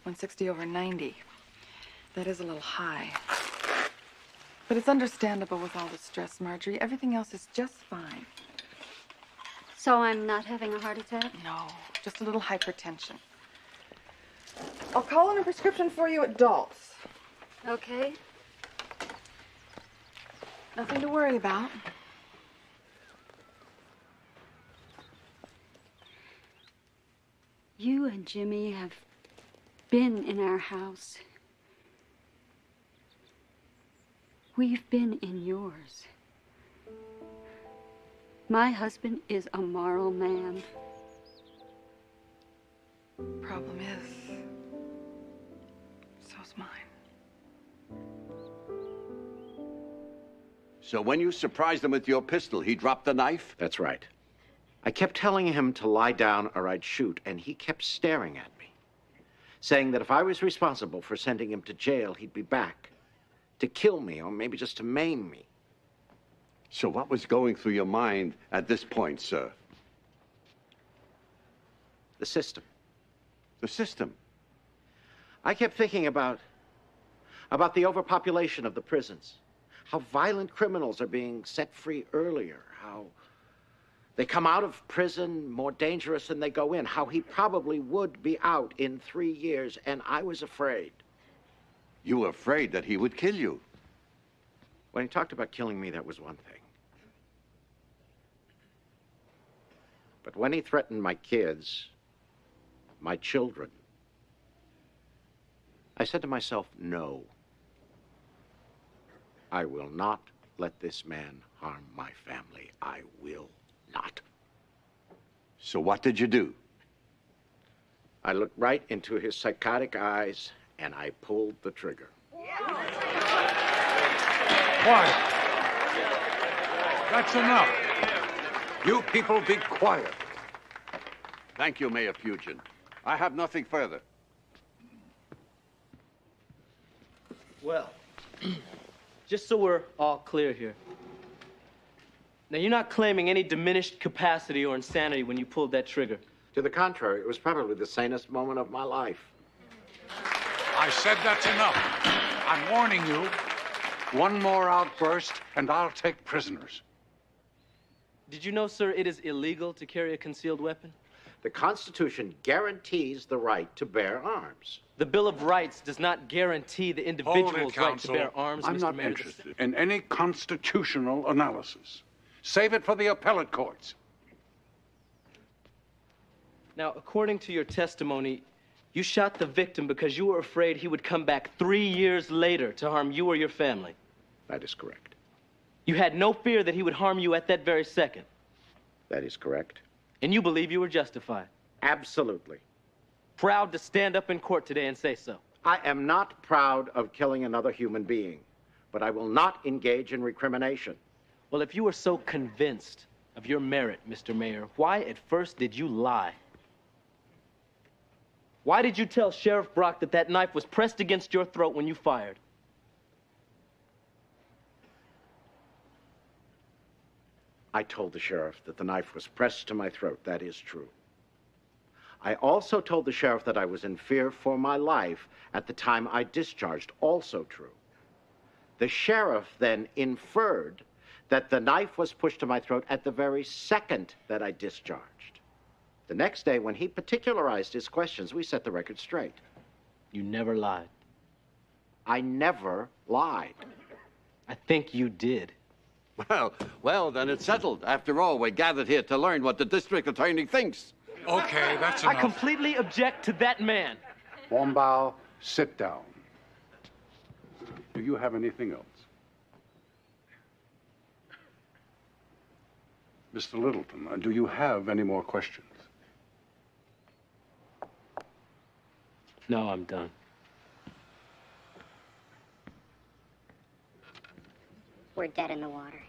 160/90. That is a little high. But it's understandable with all the stress, Marjorie. Everything else is just fine. So I'm not having a heart attack? No, just a little hypertension. I'll call in a prescription for you at Dalt's. Okay. Nothing to worry about. You and Jimmy have been in our house. We've been in yours. My husband is a moral man. Problem is, so's mine. So when you surprised him with your pistol, he dropped the knife? That's right. I kept telling him to lie down or I'd shoot, and he kept staring at me, saying that if I was responsible for sending him to jail, he'd be back to kill me or maybe just to maim me. So what was going through your mind at this point, sir? The system. The system? I kept thinking about the overpopulation of the prisons, how violent criminals are being set free earlier, how they come out of prison more dangerous than they go in, how he probably would be out in 3 years, and I was afraid. You were afraid that he would kill you? When he talked about killing me, that was one thing. But when he threatened my kids, my children, I said to myself, no. I will not let this man harm my family. I will not. So what did you do? I looked right into his psychotic eyes and I pulled the trigger. Quiet. That's enough. You people be quiet. Thank you, Mayor Pugen. I have nothing further. Well, just so we're all clear here. Now, you're not claiming any diminished capacity or insanity when you pulled that trigger. To the contrary, it was probably the sanest moment of my life. I said that's enough. I'm warning you. One more outburst, and I'll take prisoners. Did you know, sir, it is illegal to carry a concealed weapon? The Constitution guarantees the right to bear arms. The Bill of Rights does not guarantee the individual's right to bear arms, I'm Mr. not Mayor. interested in any constitutional analysis. Save it for the appellate courts. Now, according to your testimony, you shot the victim because you were afraid he would come back 3 years later to harm you or your family. That is correct. You had no fear that he would harm you at that very second. That is correct. And you believe you were justified. Absolutely. Proud to stand up in court today and say so. I am not proud of killing another human being, but I will not engage in recrimination. Well, if you were so convinced of your merit, Mr. Mayor, why at first did you lie? Why did you tell Sheriff Brock that that knife was pressed against your throat when you fired? I told the sheriff that the knife was pressed to my throat. That is true. I also told the sheriff that I was in fear for my life at the time I discharged. Also true. The sheriff then inferred that the knife was pushed to my throat at the very second that I discharged. The next day, when he particularized his questions, we set the record straight. You never lied. I never lied. I think you did. Well, then it's settled. After all, we're gathered here to learn what the district attorney thinks. Okay, that's I enough. completely object to that man. Wombow, sit down. Do you have anything else? Mr. Littleton, do you have any more questions? No, I'm done. We're dead in the water.